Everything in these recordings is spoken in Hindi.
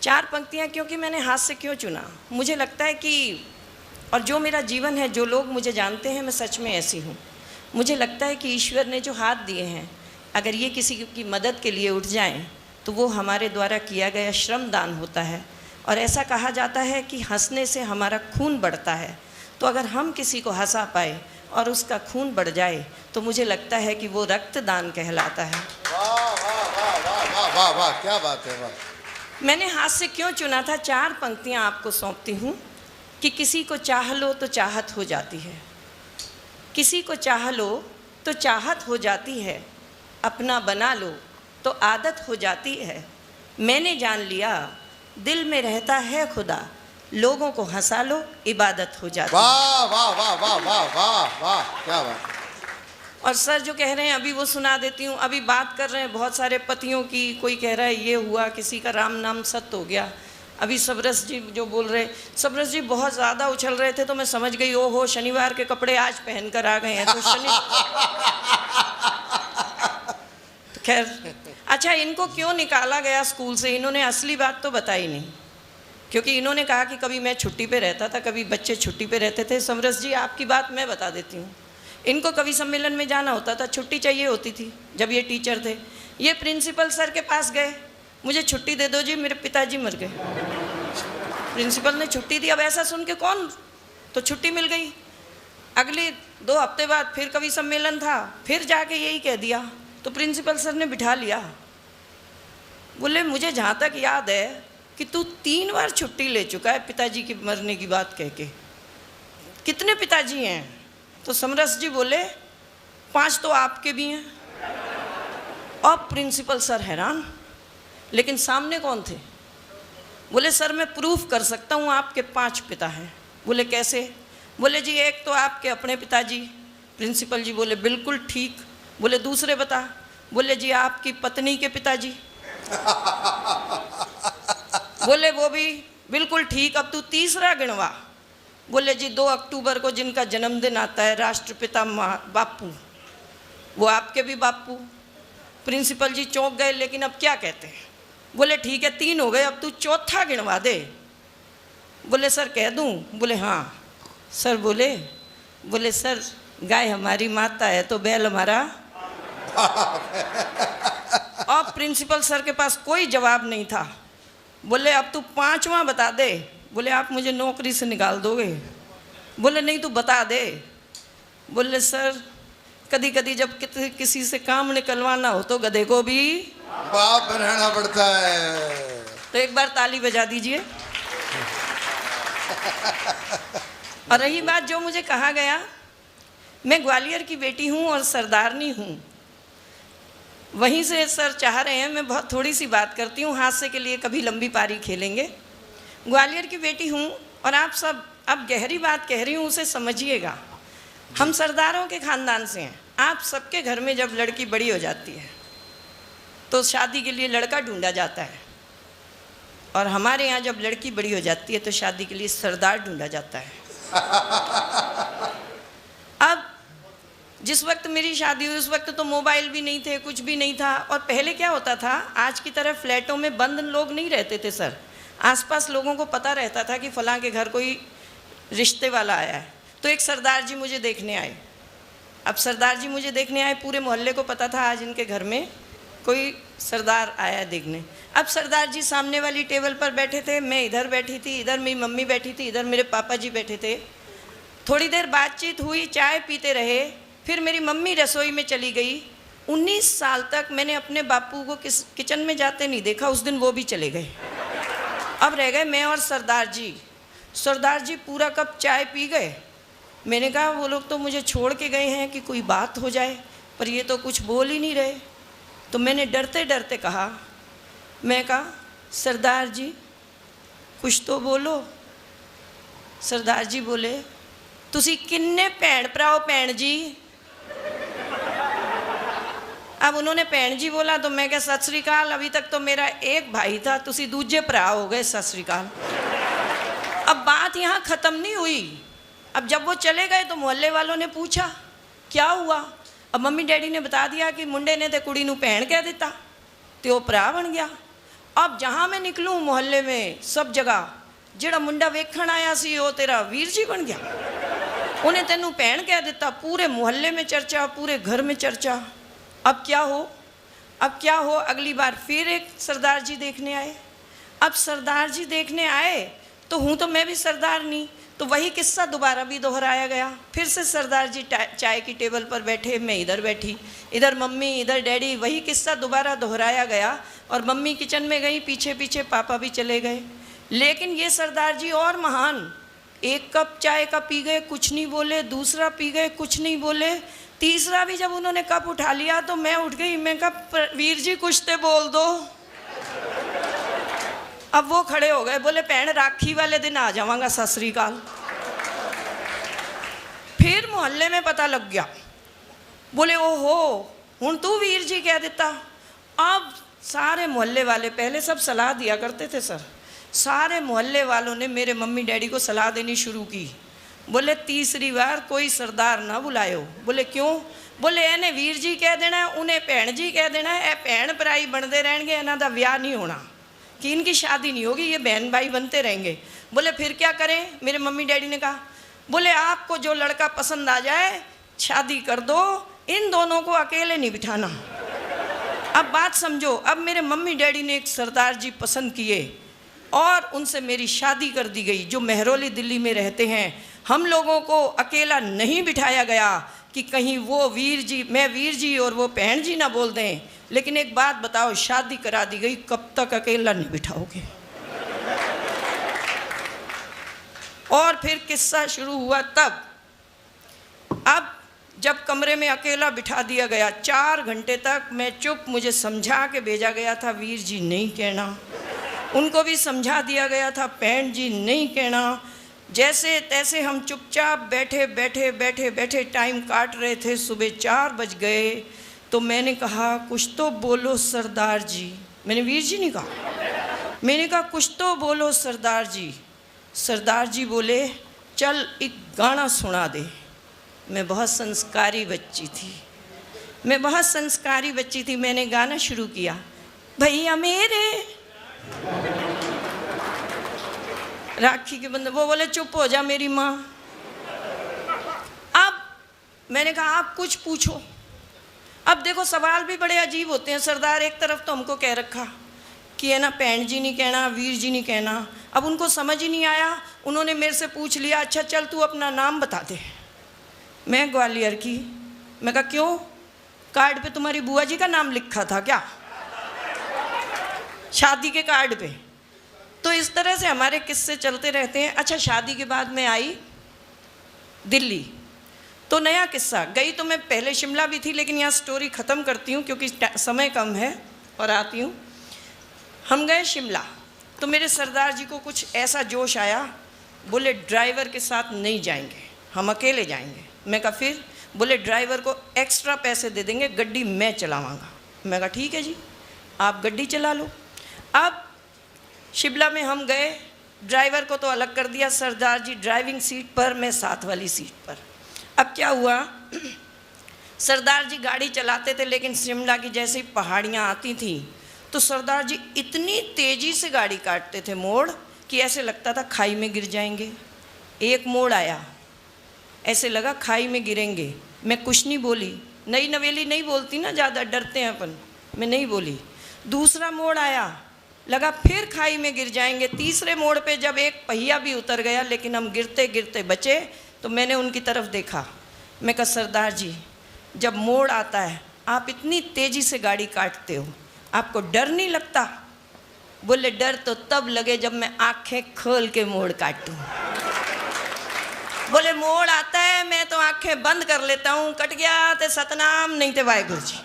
4 पंक्तियाँ क्योंकि मैंने हाथ से क्यों चुना, मुझे लगता है कि और जो मेरा जीवन है, जो लोग मुझे जानते हैं, मैं सच में ऐसी हूँ। मुझे लगता है कि ईश्वर ने जो हाथ दिए हैं, अगर ये किसी की मदद के लिए उठ जाएं तो वो हमारे द्वारा किया गया श्रम दान होता है। और ऐसा कहा जाता है कि हंसने से हमारा खून बढ़ता है। तो अगर हम किसी को हंसा पाए और उसका खून बढ़ जाए तो मुझे लगता है कि वो रक्तदान कहलाता है। वाह वाह वाह वाह वाह वाह वाह, क्या बात है, वाह। मैंने हाथ से क्यों चुना था, 4 पंक्तियाँ आपको सौंपती हूँ कि किसी को चाह लो तो चाहत हो जाती है, किसी को चाह लो तो चाहत हो जाती है, अपना बना लो तो आदत हो जाती है। मैंने जान लिया दिल में रहता है खुदा, लोगों को हंसा लो इबादत हो जाती है। वाह वाह वाह वाह वाह वाह वाह, क्या बात है। और सर जो कह रहे हैं अभी वो सुना देती हूँ। अभी बात कर रहे हैं बहुत सारे पतियों की, कोई कह रहा है ये हुआ, किसी का राम नाम सत्य हो गया। अभी सबरस जी जो बोल रहे, सबरस जी बहुत ज़्यादा उछल रहे थे तो मैं समझ गई, ओ हो शनिवार के कपड़े आज पहन कर आ गए हैं तो तो खैर, अच्छा इनको क्यों निकाला गया स्कूल से, इन्होंने असली बात तो बताई नहीं। क्योंकि इन्होंने कहा कि कभी मैं छुट्टी पे रहता था, कभी बच्चे छुट्टी पे रहते थे। समरस जी आपकी बात मैं बता देती हूँ, इनको कवि सम्मेलन में जाना होता था, छुट्टी चाहिए होती थी जब ये टीचर थे। ये प्रिंसिपल सर के पास गए, मुझे छुट्टी दे दो जी, मेरे पिताजी मर गए। प्रिंसिपल ने छुट्टी दी। अब ऐसा सुन के कौन, तो छुट्टी मिल गई। अगले 2 हफ्ते बाद फिर कवि सम्मेलन था, फिर जाके यही कह दिया तो प्रिंसिपल सर ने बिठा लिया। बोले मुझे जहाँ तक याद है कि तू 3 बार छुट्टी ले चुका है पिताजी की मरने की बात कह के। कितने पिताजी हैं? तो समरस जी बोले 5 तो आपके भी हैं। अब प्रिंसिपल सर हैरान, लेकिन सामने कौन थे? बोले सर मैं प्रूफ कर सकता हूँ आपके 5 पिता हैं। बोले कैसे? बोले जी एक तो आपके अपने पिताजी। प्रिंसिपल जी बोले बिल्कुल ठीक। बोले दूसरे बता? बोले जी आपकी पत्नी के पिताजी। बोले वो भी बिल्कुल ठीक। अब तू तीसरा गिनवा। बोले जी 2 अक्टूबर को जिनका जन्मदिन आता है, राष्ट्रपिता बापू, वो आपके भी बापू। प्रिंसिपल जी चौंक गए, लेकिन अब क्या कहते हैं? बोले ठीक है 3 हो गए, अब तू चौथा गिनवा दे। बोले सर कह दूं? बोले हाँ। सर बोले सर गाय हमारी माता है तो बैल हमारा। अब प्रिंसिपल सर के पास कोई जवाब नहीं था। बोले अब तू 5वां बता दे। बोले आप मुझे नौकरी से निकाल दोगे? बोले नहीं तू बता दे। बोले सर कभी कभी जब किसी से काम निकलवाना हो तो गधे को भी बाप रहना पड़ता है। तो एक बार ताली बजा दीजिए। और रही बात जो मुझे कहा गया, मैं ग्वालियर की बेटी हूँ और सरदारनी हूँ। वहीं से सर चाह रहे हैं मैं बहुत थोड़ी सी बात करती हूँ, हादसे के लिए कभी लंबी पारी खेलेंगे। ग्वालियर की बेटी हूँ और आप सब अब गहरी बात कह रही हूँ उसे समझिएगा। हम सरदारों के ख़ानदान से हैं। आप सबके घर में जब लड़की बड़ी हो जाती है तो शादी के लिए लड़का ढूंढा जाता है, और हमारे यहाँ जब लड़की बड़ी हो जाती है तो शादी के लिए सरदार ढूंढा जाता है। अब जिस वक्त मेरी शादी हुई उस वक्त तो मोबाइल भी नहीं थे, कुछ भी नहीं था। और पहले क्या होता था, आज की तरह फ्लैटों में बंद लोग नहीं रहते थे सर। आसपास लोगों को पता रहता था कि फलां के घर कोई रिश्ते वाला आया है, तो एक सरदार जी मुझे देखने आए। अब सरदार जी मुझे देखने आए, पूरे मोहल्ले को पता था आज इनके घर में कोई सरदार आया देखने। अब सरदार जी सामने वाली टेबल पर बैठे थे, मैं इधर बैठी थी, इधर मेरी मम्मी बैठी थी, इधर मेरे पापा जी बैठे थे। थोड़ी देर बातचीत हुई, चाय पीते रहे, फिर मेरी मम्मी रसोई में चली गई। 19 साल तक मैंने अपने बापू को किचन में जाते नहीं देखा, उस दिन वो भी चले गए। अब रह गए मैं और सरदार जी। सरदार जी पूरा कप चाय पी गए। मैंने कहा वो लोग तो मुझे छोड़ के गए हैं कि कोई बात हो जाए, पर ये तो कुछ बोल ही नहीं रहे। तो मैंने डरते डरते कहा, मैं कहा सरदार जी कुछ तो बोलो। सरदार जी बोले तुसी किन्ने भैन भराओ भैन जी? अब उन्होंने भैन जी बोला तो मैं क्या सत श्री अकाल, अभी तक तो मेरा एक भाई था, तुसी दूजे भरा हो गए, सत श्री अकाल। अब बात यहाँ ख़त्म नहीं हुई। अब जब वो चले गए तो मोहल्ले वालों ने पूछा क्या हुआ। अब मम्मी डैडी ने बता दिया कि मुंडे ने तो कुड़ी नूं भैन कह दिता तो वो भरा बन गया। अब जहाँ मैं निकलूँ मोहल्ले में सब जगह ਜਿਹੜਾ ਮੁੰਡਾ ਵੇਖਣ ਆਇਆ ਸੀ ਉਹ ਤੇਰਾ ਵੀਰ ਜੀ ਬਣ ਗਿਆ, ਉਹਨੇ ਤੈਨੂੰ ਭੈਣ ਕਹਿ ਦਿੱਤਾ, पूरे मोहल्ले में चर्चा, पूरे घर में चर्चा। अब क्या हो, अगली बार फिर एक सरदार जी देखने आए। अब सरदार जी देखने आए तो हूँ तो मैं भी सरदार नहीं, तो वही किस्सा दोबारा भी दोहराया गया। फिर से सरदार जी चाय की टेबल पर बैठे, मैं इधर बैठी, इधर मम्मी इधर डैडी, वही किस्सा दोबारा दोहराया गया। और मम्मी किचन में गई, पीछे पीछे पापा भी चले गए। लेकिन ये सरदार जी और महान, एक कप चाय का पी गए, कुछ नहीं बोले, दूसरा पी गए, कुछ नहीं बोले, तीसरा भी जब उन्होंने कप उठा लिया तो मैं उठ गई। मैं कहा वीर जी कुछ तो बोल दो। अब वो खड़े हो गए, बोले भैन राखी वाले दिन आ जावांगा, सत श्री अकाल। फिर मोहल्ले में पता लग गया, बोले ओहो हुण तू वीर जी कह दिता। अब सारे मोहल्ले वाले, पहले सब सलाह दिया करते थे सर, सारे मोहल्ले वालों ने मेरे मम्मी डैडी को सलाह देनी शुरू की। बोले तीसरी बार कोई सरदार ना बुलायो। बोले क्यों? बोले इन्हें वीर जी कह देना, उन्हें भैन जी कह देना, ये भैन भराई बनते रहेंगे, इन्हों का ब्याह नहीं होना, कि इनकी शादी नहीं होगी, ये बहन भाई बनते रहेंगे। बोले फिर क्या करें? मेरे मम्मी डैडी ने कहा, बोले आपको जो लड़का पसंद आ जाए शादी कर दो, इन दोनों को अकेले नहीं बिठाना। अब बात समझो, अब मेरे मम्मी डैडी ने एक सरदार जी पसंद किए और उनसे मेरी शादी कर दी गई, जो मेहरौली दिल्ली में रहते हैं। हम लोगों को अकेला नहीं बिठाया गया कि कहीं वो वीर जी, मैं वीर जी और वो बहन जी ना बोल दें। लेकिन एक बात बताओ, शादी करा दी गई, कब तक अकेला नहीं बिठाओगे? और फिर किस्सा शुरू हुआ तब। अब जब कमरे में अकेला बिठा दिया गया, 4 घंटे तक मैं चुप, मुझे समझा के भेजा गया था वीर जी नहीं कहना, उनको भी समझा दिया गया था बहन जी नहीं कहना। जैसे तैसे हम चुपचाप बैठे बैठे बैठे बैठे टाइम काट रहे थे। सुबह 4 बज गए तो मैंने कहा कुछ तो बोलो सरदार जी। मैंने वीर जी नहीं कहा, मैंने कहा कुछ तो बोलो सरदार जी। सरदार जी बोले चल एक गाना सुना दे। मैं बहुत संस्कारी बच्ची थी, मैं बहुत संस्कारी बच्ची थी। मैंने गाना शुरू किया, भैया मेरे राखी के बंधन। वो बोले चुप हो जा मेरी माँ। अब मैंने कहा आप कुछ पूछो। अब देखो सवाल भी बड़े अजीब होते हैं। सरदार एक तरफ तो हमको कह रखा कि है ना बहन जी नहीं कहना, वीर जी नहीं कहना। अब उनको समझ ही नहीं आया, उन्होंने मेरे से पूछ लिया अच्छा चल तू अपना नाम बता दे। मैं ग्वालियर की। मैं कहा क्यों? कार्ड पे तुम्हारी बुआ जी का नाम लिखा था क्या, शादी के कार्ड पे? तो इस तरह से हमारे किस्से चलते रहते हैं। अच्छा शादी के बाद मैं आई दिल्ली, तो नया किस्सा। गई तो मैं पहले शिमला भी थी, लेकिन यहाँ स्टोरी ख़त्म करती हूँ क्योंकि समय कम है और आती हूँ। हम गए शिमला तो मेरे सरदार जी को कुछ ऐसा जोश आया, बोले ड्राइवर के साथ नहीं जाएंगे, हम अकेले जाएंगे। मैं कहा फिर? बोले ड्राइवर को एक्स्ट्रा पैसे दे देंगे, गड्डी मैं चलावांगा। मैं कहा ठीक है जी, आप गड्डी चला लो। अब शिमला में हम गए, ड्राइवर को तो अलग कर दिया, सरदार जी ड्राइविंग सीट पर, मैं साथ वाली सीट पर। अब क्या हुआ, सरदार जी गाड़ी चलाते थे, लेकिन शिमला की जैसे ही पहाड़ियाँ आती थी तो सरदार जी इतनी तेज़ी से गाड़ी काटते थे मोड़ कि ऐसे लगता था खाई में गिर जाएंगे। एक मोड़ आया, ऐसे लगा खाई में गिरेंगे। मैं कुछ नहीं बोली, नई नवेली नहीं बोलती ना, ज़्यादा डरते हैं अपन, मैं नहीं बोली। दूसरा मोड़ आया, लगा फिर खाई में गिर जाएंगे। तीसरे मोड़ पे जब एक पहिया भी उतर गया, लेकिन हम गिरते गिरते बचे, तो मैंने उनकी तरफ देखा। मैं कहा सरदार जी जब मोड़ आता है आप इतनी तेज़ी से गाड़ी काटते हो, आपको डर नहीं लगता? बोले डर तो तब लगे जब मैं आंखें खोल के मोड़ काटूं। बोले मोड़ आता है मैं तो आंखें बंद कर लेता हूँ, कट गया तो सतनाम, नहीं तो वाहेगुरु जी।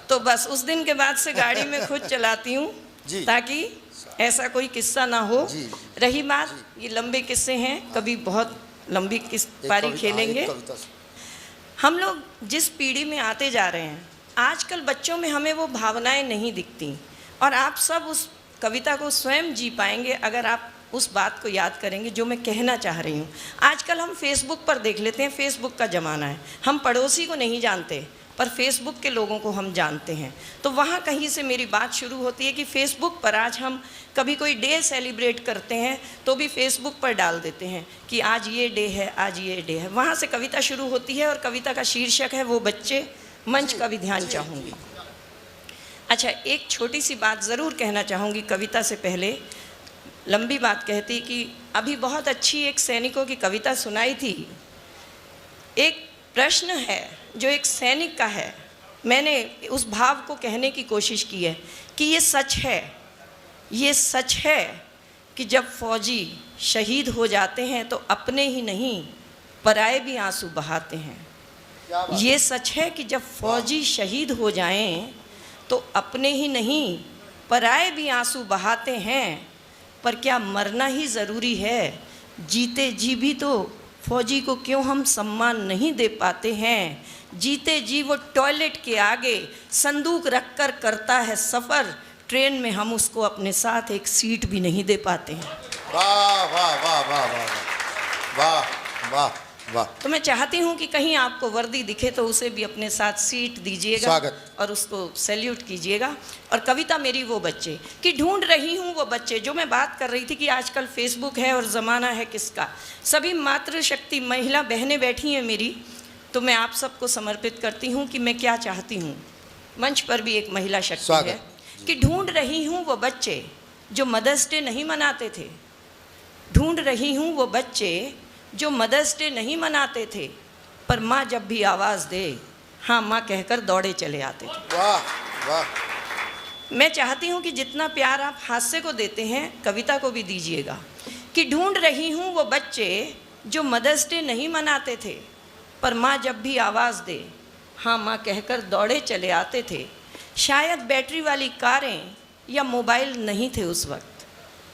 तो बस उस दिन के बाद से गाड़ी में खुद चलाती हूँ ताकि ऐसा कोई किस्सा ना हो। रही बात, ये लंबे किस्से हैं, कभी बहुत लंबी पारी खेलेंगे। हम लोग जिस पीढ़ी में आते जा रहे हैं, आजकल बच्चों में हमें वो भावनाएं नहीं दिखती, और आप सब उस कविता को स्वयं जी पाएंगे अगर आप उस बात को याद करेंगे जो मैं कहना चाह रही हूँ। आजकल हम फेसबुक पर देख लेते हैं, फेसबुक का ज़माना है, हम पड़ोसी को नहीं जानते, पर फेसबुक के लोगों को हम जानते हैं। तो वहाँ कहीं से मेरी बात शुरू होती है कि फेसबुक पर आज हम कभी कोई डे सेलिब्रेट करते हैं तो भी फेसबुक पर डाल देते हैं कि आज ये डे है, आज ये डे है। वहाँ से कविता शुरू होती है और कविता का शीर्षक है वो बच्चे। मंच का भी ध्यान चाहूँगी। अच्छा, एक छोटी सी बात ज़रूर कहना चाहूँगी कविता से पहले। लंबी बात कहती कि अभी बहुत अच्छी एक सैनिकों की कविता सुनाई थी। एक प्रश्न है जो एक सैनिक का है, मैंने उस भाव को कहने की कोशिश की है कि ये सच है, ये सच है कि जब फौजी शहीद हो जाते हैं तो अपने ही नहीं पराए भी आंसू बहाते हैं। ये सच है कि जब फौजी शहीद हो जाएं तो अपने ही नहीं पराए भी आंसू बहाते हैं। पर क्या मरना ही ज़रूरी है? जीते जी भी तो फौजी को क्यों हम सम्मान नहीं दे पाते हैं? जीते जी वो टॉयलेट के आगे संदूक रख कर करता है सफ़र, ट्रेन में हम उसको अपने साथ एक सीट भी नहीं दे पाते हैं। वाह वाह वाह वाह वाह वाह वाह वाह। तो मैं चाहती हूँ कि कहीं आपको वर्दी दिखे तो उसे भी अपने साथ सीट दीजिएगा स्वागत। और उसको सैल्यूट कीजिएगा। और कविता मेरी वो बच्चे कि ढूंढ रही हूँ वो बच्चे, जो मैं बात कर रही थी कि आजकल फेसबुक है और ज़माना है किसका। सभी मातृशक्ति महिला बहनें बैठी हैं मेरी, तो मैं आप सबको समर्पित करती हूँ कि मैं क्या चाहती हूँ। मंच पर भी एक महिला शक्ति है कि ढूंढ रही हूँ वो बच्चे जो मदर्स डे नहीं मनाते थे। ढूंढ रही हूँ वो बच्चे जो मदर्स डे नहीं मनाते थे, पर माँ जब भी आवाज़ दे हाँ माँ कहकर दौड़े चले आते थे। वाह वाह। मैं चाहती हूँ कि जितना प्यार आप हास्य को देते हैं कविता को भी दीजिएगा कि ढूंढ रही हूँ वो बच्चे जो मदर्स डे नहीं मनाते थे, पर माँ जब भी आवाज़ दे हाँ माँ कहकर दौड़े चले आते थे। शायद बैटरी वाली कारें या मोबाइल नहीं थे उस वक्त,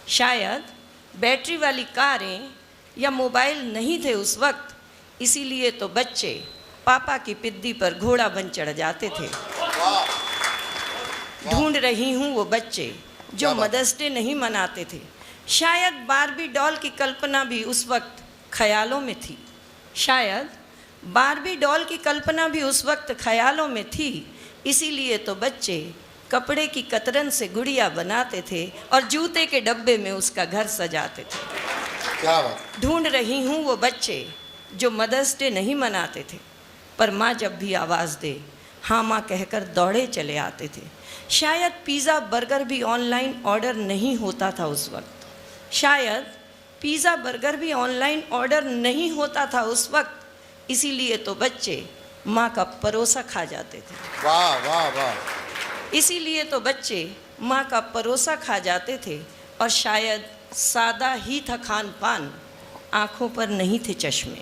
शायद बैटरी वाली कारें या मोबाइल नहीं थे उस वक्त, इसीलिए तो बच्चे पापा की पिद्दी पर घोड़ा बन चढ़ जाते थे। ढूंढ रही हूँ वो बच्चे जो मदर्स डे नहीं मनाते थे। शायद बारबी डॉल की कल्पना भी उस वक्त ख्यालों में थी, शायद बारबी डॉल की कल्पना भी उस वक्त ख्यालों में थी, इसीलिए तो बच्चे कपड़े की कतरन से गुड़िया बनाते थे और जूते के डब्बे में उसका घर सजाते थे। क्या बात। ढूंढ रही हूँ वो बच्चे जो मदर्स डे नहीं मनाते थे, पर माँ जब भी आवाज़ दे हाँ माँ कहकर दौड़े चले आते थे। शायद पिज़्ज़ा बर्गर भी ऑनलाइन ऑर्डर नहीं होता था उस वक्त, शायद पिज़्ज़ा बर्गर भी ऑनलाइन ऑर्डर नहीं होता था उस वक्त, इसीलिए तो बच्चे माँ का परोसा खा जाते थे। वाह वाह वाह। इसीलिए तो बच्चे माँ का परोसा खा जाते थे। और शायद सादा ही था खान पान, आँखों पर नहीं थे चश्मे।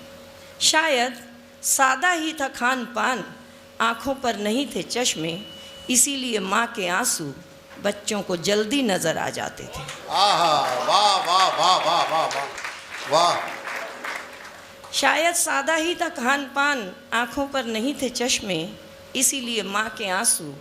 शायद सादा ही था खान पान, आँखों पर नहीं थे चश्मे, इसीलिए माँ के आंसू बच्चों को जल्दी नज़र आ जाते थे। आहा, वाह वाह वाह वाह वाह वाह वाह। शायद सादा ही था खान पान, आँखों पर नहीं थे चश्मे, इसीलिए माँ के आंसू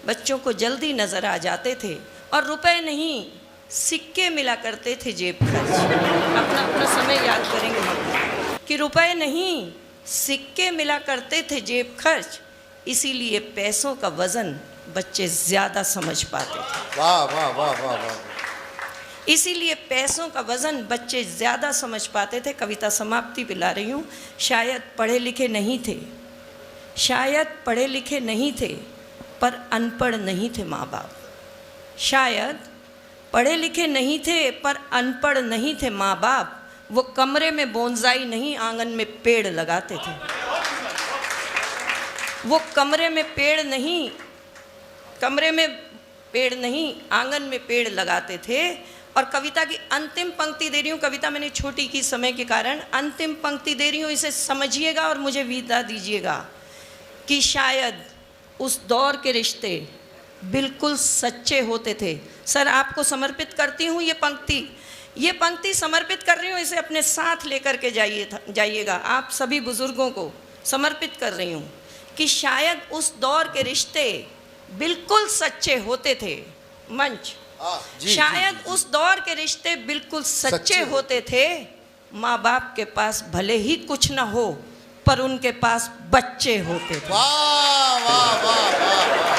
बच्चों को जल्दी नज़र आ जाते थे। और रुपए नहीं सिक्के मिला करते थे जेब खर्च। अपना अपना समय याद करेंगे हम कि रुपए नहीं सिक्के मिला करते थे जेब खर्च, इसीलिए पैसों का वज़न बच्चे ज़्यादा समझ पाते थे। वाह वाह वाह वाह वाह। इसीलिए पैसों का वज़न बच्चे ज़्यादा समझ पाते थे। कविता समाप्ति पे ला रही हूँ। शायद पढ़े लिखे नहीं थे, शायद पढ़े लिखे नहीं थे, पर अनपढ़ नहीं थे माँ बाप। शायद पढ़े लिखे नहीं थे पर अनपढ़ नहीं थे माँ बाप, वो कमरे में बोनसाई नहीं आंगन में पेड़ लगाते थे। वो कमरे में पेड़ नहीं, कमरे में पेड़ नहीं आंगन में पेड़ लगाते थे। और कविता की अंतिम पंक्ति दे रही हूँ, कविता मैंने छोटी की समय के कारण, अंतिम पंक्ति दे रही हूँ, इसे समझिएगा और मुझे विदा दीजिएगा कि शायद उस दौर के रिश्ते बिल्कुल सच्चे होते थे। सर आपको समर्पित करती हूँ ये पंक्ति समर्पित कर रही हूँ, इसे अपने साथ लेकर के जाइएगा। आप सभी बुज़ुर्गों को समर्पित कर रही हूँ कि शायद उस दौर के रिश्ते बिल्कुल सच्चे होते थे। मंच शायद उस दौर के रिश्ते बिल्कुल सच्चे होते थे। माँ बाप के पास भले ही कुछ न हो, पर उनके पास बच्चे होते थे। वाह वाह वाह वाह वाह।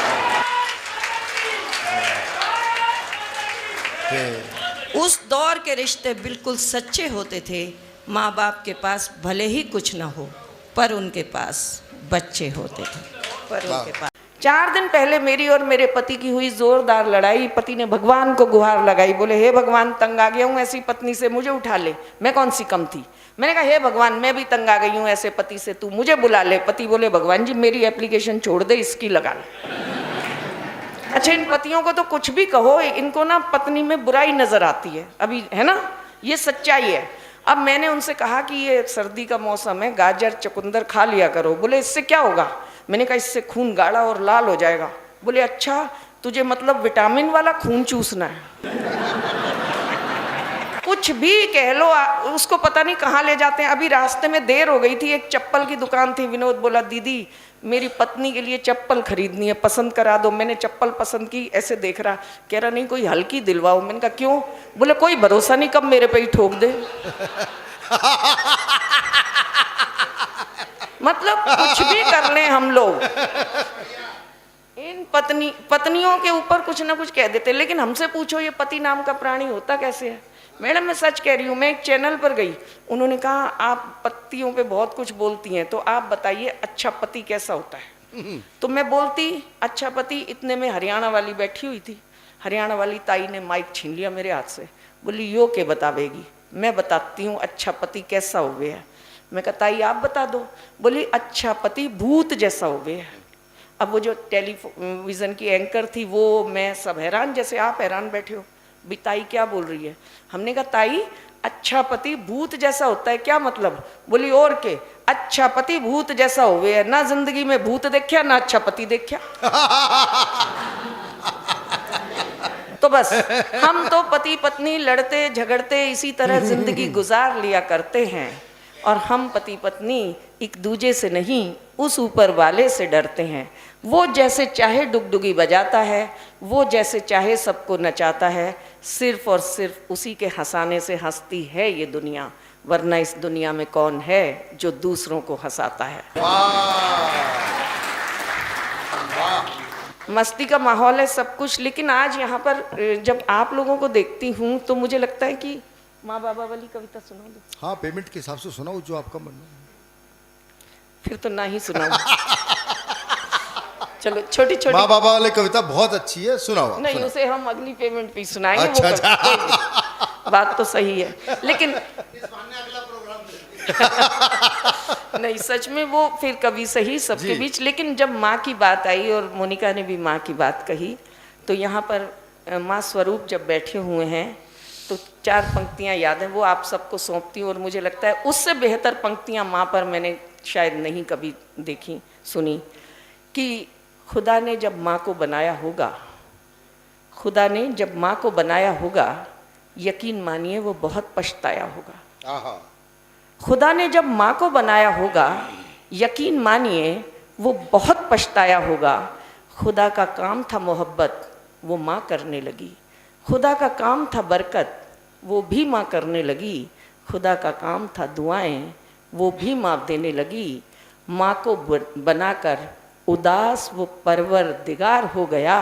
उस दौर के रिश्ते बिल्कुल सच्चे होते थे। माँ बाप के पास भले ही कुछ ना हो, पर उनके पास बच्चे होते थे, पर उनके पास। 4 दिन पहले मेरी और मेरे पति की हुई जोरदार लड़ाई। पति ने भगवान को गुहार लगाई, बोले हे भगवान, तंग आ गया हूँ ऐसी पत्नी से, मुझे उठा ले, मैं कौन सी कम थी। मैंने कहा हे भगवान, मैं भी तंग आ गई हूँ ऐसे पति से, तू मुझे बुला ले। पति बोले भगवान जी मेरी एप्लीकेशन छोड़ दे, इसकी लगा ले। अच्छा, इन पतियों को तो कुछ भी कहो, इनको ना पत्नी में बुराई नजर आती है अभी, है ना, ये सच्चाई है। अब मैंने उनसे कहा कि ये सर्दी का मौसम है, गाजर चुकंदर खा लिया करो। बोले इससे क्या होगा। मैंने कहा इससे खून गाढ़ा और लाल हो जाएगा। बोले अच्छा, तुझे मतलब विटामिन वाला खून चूसना है। कुछ भी कह लो, उसको पता नहीं कहाँ ले जाते हैं। अभी रास्ते में देर हो गई थी, एक चप्पल की दुकान थी। विनोद बोला दीदी मेरी पत्नी के लिए चप्पल खरीदनी है, पसंद करा दो। मैंने चप्पल पसंद की, ऐसे देख रहा, कह रहा नहीं कोई हल्की दिलवाओ। मैंने कहा क्यों। बोले कोई भरोसा नहीं कब मेरे पे ही ठोक दे। मतलब कुछ भी कर लें हम लोग, इन पत्नियों के ऊपर कुछ ना कुछ कह देते। लेकिन हमसे पूछो ये पति नाम का प्राणी होता कैसे है। मैडम मैं सच कह रही हूँ, मैं एक चैनल पर गई, उन्होंने कहा आप पतियों पे बहुत कुछ बोलती हैं, तो आप बताइए अच्छा पति कैसा होता है। तो मैं बोलती अच्छा पति, इतने में हरियाणा वाली बैठी हुई थी। हरियाणा वाली ताई ने माइक छीन लिया मेरे हाथ से, बोली यो के बतावेगी। मैं बताती हूँ अच्छा पति कैसा हो गया है। मैं कहा ताई आप बता दो। बोली अच्छा पति भूत जैसा हो गया है। अब वो जो टेलीविजन की एंकर थी वो, मैं सब हैरान, जैसे आप हैरान बैठे हो भी ताई क्या बोल रही है। हमने कहा ताई अच्छा पति भूत जैसा होता है, क्या मतलब। बोली और के अच्छा पति भूत जैसा हो गया, ना जिंदगी में भूत देखा ना अच्छा पति देखा। तो बस हम तो पति पत्नी लड़ते झगड़ते इसी तरह जिंदगी गुजार लिया करते हैं। और हम पति पत्नी एक दूजे से नहीं, उस ऊपर वाले से डरते हैं। वो जैसे चाहे डुगडुगी बजाता है, वो जैसे चाहे सबको नचाता है, सिर्फ और सिर्फ उसी के हंसाने से हंसती है ये दुनिया। वरना इस दुनिया में कौन है जो दूसरों को हंसाता है। मस्ती का माहौल है सब कुछ। लेकिन आज यहाँ पर जब आप लोगों को देखती हूँ तो मुझे लगता है कि माँ बाबा वाली कविता सुना दो। हाँ, पेमेंट के हिसाब से सुनाओ जो आपका मन है। फिर तो ना ही सुनाओ। चलो छोटी छोटी माँ बाबा वाली कविता बहुत अच्छी है, सुनाओ। नहीं सुनाओ। उसे हम अगली पेमेंट पे सुनाएंगे। अच्छा, वो अच्छा। बात तो सही है, लेकिन नहीं सच में वो फिर कभी सही सबके बीच। लेकिन जब माँ की बात आई और मोनिका ने भी माँ की बात कही, तो यहाँ पर माँ स्वरूप जब बैठे हुए हैं तो 4 पंक्तियाँ याद हैं, वो आप सबको सौंपती हूँ। और मुझे लगता है उससे बेहतर पंक्तियाँ माँ पर मैंने शायद नहीं कभी देखी सुनी। कि खुदा ने जब माँ को बनाया होगा, खुदा ने जब माँ को बनाया होगा, यकीन मानिए वो बहुत पछताया होगा। खुदा ने जब माँ को बनाया होगा, यकीन मानिए वो बहुत पछताया होगा। खुदा का काम था मोहब्बत, वो माँ करने लगी। खुदा का काम था बरकत, वो भी माँ करने लगी। खुदा का काम था दुआएं, वो भी माँ देने लगी। माँ को बनाकर उदास वो परवरदिगार हो गया।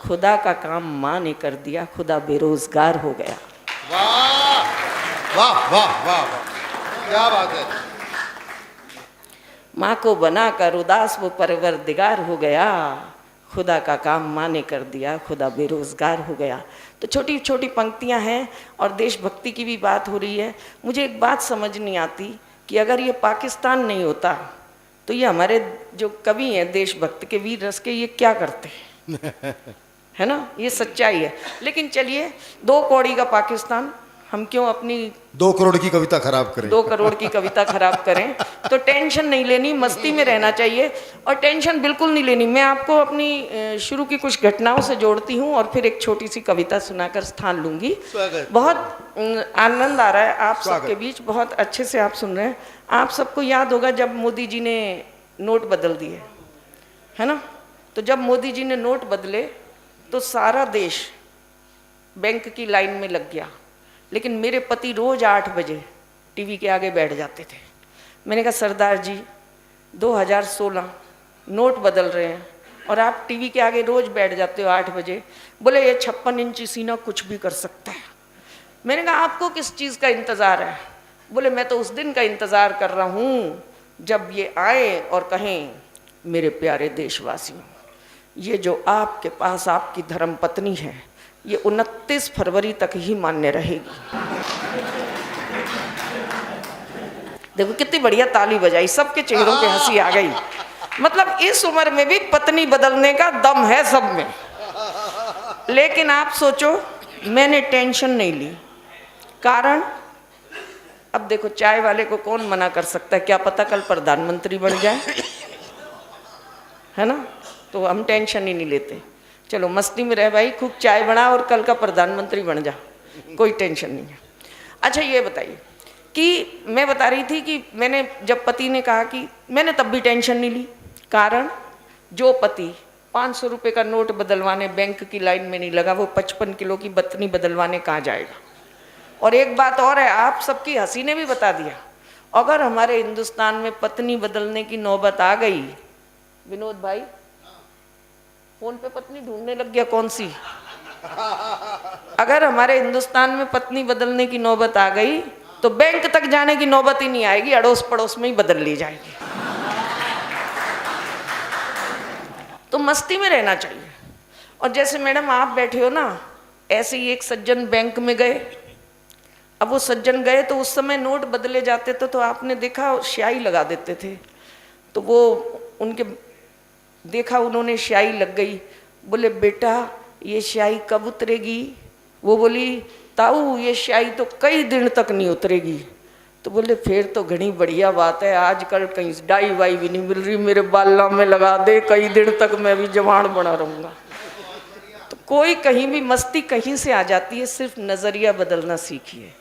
खुदा का काम माँ ने कर दिया, खुदा बेरोजगार हो गया। वाह वाह वाह वाह, क्या बात है। माँ को बनाकर उदास वो परवरदिगार हो गया। खुदा का काम माँ ने कर दिया, खुदा बेरोजगार हो गया। तो छोटी छोटी पंक्तियाँ हैं और देशभक्ति की भी बात हो रही है। मुझे एक बात समझ नहीं आती कि अगर ये पाकिस्तान नहीं होता तो ये हमारे जो कवि हैं देशभक्त के, वीर रस के, ये क्या करते हैं। है ना, ये सच्चाई है। लेकिन चलिए 2 कौड़ी का पाकिस्तान, हम क्यों अपनी 2 करोड़ की कविता खराब करें। 2 करोड़ की कविता खराब करें। तो टेंशन नहीं लेनी, मस्ती में रहना चाहिए और टेंशन बिल्कुल नहीं लेनी। मैं आपको अपनी शुरू की कुछ घटनाओं से जोड़ती हूँ और फिर एक छोटी सी कविता सुनाकर स्थान लूंगी। बहुत आनंद आ रहा है आप सबके बीच, बहुत अच्छे से आप सुन रहे हैं। आप सबको याद होगा जब मोदी जी ने नोट बदल दिए, है ना। तो जब मोदी जी ने नोट बदले तो सारा देश बैंक की लाइन में लग गया। लेकिन मेरे पति रोज 8 बजे टीवी के आगे बैठ जाते थे। मैंने कहा सरदार जी 2016 नोट बदल रहे हैं और आप टीवी के आगे रोज बैठ जाते हो 8 बजे, बोले ये 56 इंची सीना कुछ भी कर सकता है। मैंने कहा आपको किस चीज़ का इंतज़ार है? बोले मैं तो उस दिन का इंतज़ार कर रहा हूँ जब ये आए और कहें मेरे प्यारे देशवासियों, ये जो आपके पास आपकी धर्मपत्नी है ये 29 फरवरी तक ही मान्य रहेगी। देखो कितनी बढ़िया ताली बजाई, सबके चेहरों पे हंसी आ गई। मतलब इस उम्र में भी पत्नी बदलने का दम है सब में। लेकिन आप सोचो, मैंने टेंशन नहीं ली। कारण अब देखो, चाय वाले को कौन मना कर सकता है? क्या पता कल प्रधानमंत्री बन जाए, है ना? तो हम टेंशन ही नहीं लेते। चलो मस्ती में रह भाई, खूब चाय बना और कल का प्रधानमंत्री बन जा, कोई टेंशन नहीं है। अच्छा ये बताइए कि मैं बता रही थी कि मैंने जब पति ने कहा कि मैंने तब भी टेंशन नहीं ली। कारण जो पति 500 रुपये का नोट बदलवाने बैंक की लाइन में नहीं लगा, वो 55 किलो की पत्नी बदलवाने कहाँ जाएगा? और एक बात और है, आप सबकी हंसी ने भी बता दिया, अगर हमारे हिंदुस्तान में पत्नी बदलने की नौबत आ गई, विनोद भाई फोन पे पत्नी ढूंढने लग गया कौन सी, अगर हमारे हिंदुस्तान में पत्नी बदलने की नौबत आ गई तो बैंक तक जाने की नौबत ही नहीं आएगी, अड़ोस पड़ोस में ही बदल ली जाएगी। तो मस्ती में रहना चाहिए। और जैसे मैडम आप बैठे हो ना, ऐसे ही एक सज्जन बैंक में गए। अब वो सज्जन गए तो उस समय नोट बदले जाते थे तो आपने देखा स्याही लगा देते थे, तो वो उनके देखा, उन्होंने स्याही लग गई। बोले बेटा ये स्याही कब उतरेगी? वो बोली ताऊ ये स्याही तो कई दिन तक नहीं उतरेगी। तो बोले फिर तो घनी बढ़िया बात है, आजकल कहीं डाई वाई भी नहीं मिल रही, मेरे बालों में लगा दे, कई दिन तक मैं भी जवान बना रहूँगा। तो कोई कहीं भी मस्ती कहीं से आ जाती है, सिर्फ नज़रिया बदलना सीखिए।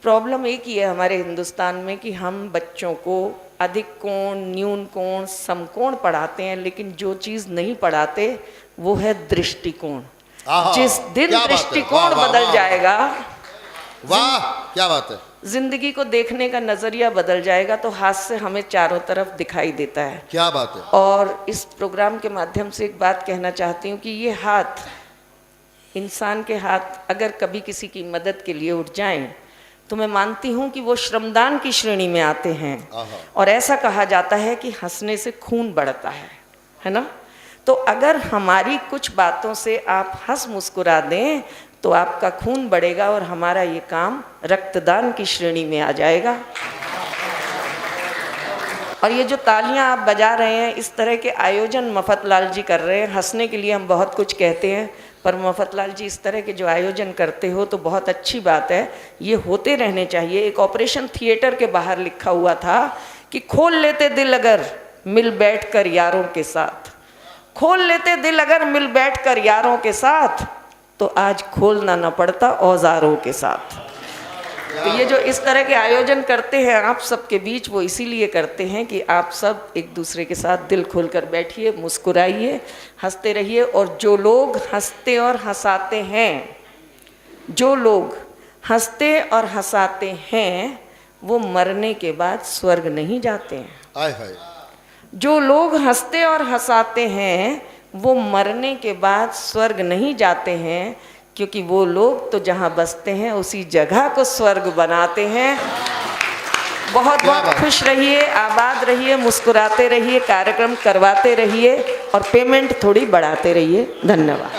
प्रॉब्लम एक ही है हमारे हिंदुस्तान में कि हम बच्चों को अधिक कोण, न्यून कोण, समकोण पढ़ाते हैं, लेकिन जो चीज़ नहीं पढ़ाते वो है दृष्टिकोण। जिस दिन दृष्टिकोण बदल जाएगा, वाह क्या बात है, जिंदगी को देखने का नजरिया बदल जाएगा, तो हाथ से हमें चारों तरफ दिखाई देता है। क्या बात है। और इस प्रोग्राम के माध्यम से एक बात कहना चाहती हूँ कि ये हाथ, इंसान के हाथ अगर कभी किसी की मदद के लिए उठ जाएं तो मैं मानती हूँ कि वो श्रमदान की श्रेणी में आते हैं। और ऐसा कहा जाता है कि हंसने से खून बढ़ता है ना? तो अगर हमारी कुछ बातों से आप हंस मुस्कुरा दें तो आपका खून बढ़ेगा और हमारा ये काम रक्तदान की श्रेणी में आ जाएगा। और ये जो तालियां आप बजा रहे हैं, इस तरह के आयोजन मफतलाल जी कर रहे हैं। हंसने के लिए हम बहुत कुछ कहते हैं, पर मफतलाल जी इस तरह के जो आयोजन करते हो तो बहुत अच्छी बात है, ये होते रहने चाहिए। एक ऑपरेशन थिएटर के बाहर लिखा हुआ था कि खोल लेते दिल अगर मिल बैठ कर यारों के साथ, खोल लेते दिल अगर मिल बैठ कर यारों के साथ, तो आज खोलना न पड़ता औजारों के साथ। तो ये जो इस तरह के आयोजन करते हैं आप सबके बीच, वो इसीलिए करते हैं कि आप सब एक दूसरे के साथ दिल खोलकर बैठिए, मुस्कुराइए, हंसते रहिए। और जो लोग हंसते और हंसाते हैं, जो लोग हंसते और हंसाते हैं, वो मरने के बाद स्वर्ग नहीं जाते हैं। आय हाय। जो लोग हंसते और हंसाते हैं वो मरने के बाद स्वर्ग नहीं जाते हैं, क्योंकि वो लोग तो जहाँ बसते हैं उसी जगह को स्वर्ग बनाते हैं। बहुत बहुत खुश रहिए, आबाद रहिए, मुस्कुराते रहिए, कार्यक्रम करवाते रहिए और पेमेंट थोड़ी बढ़ाते रहिए। धन्यवाद।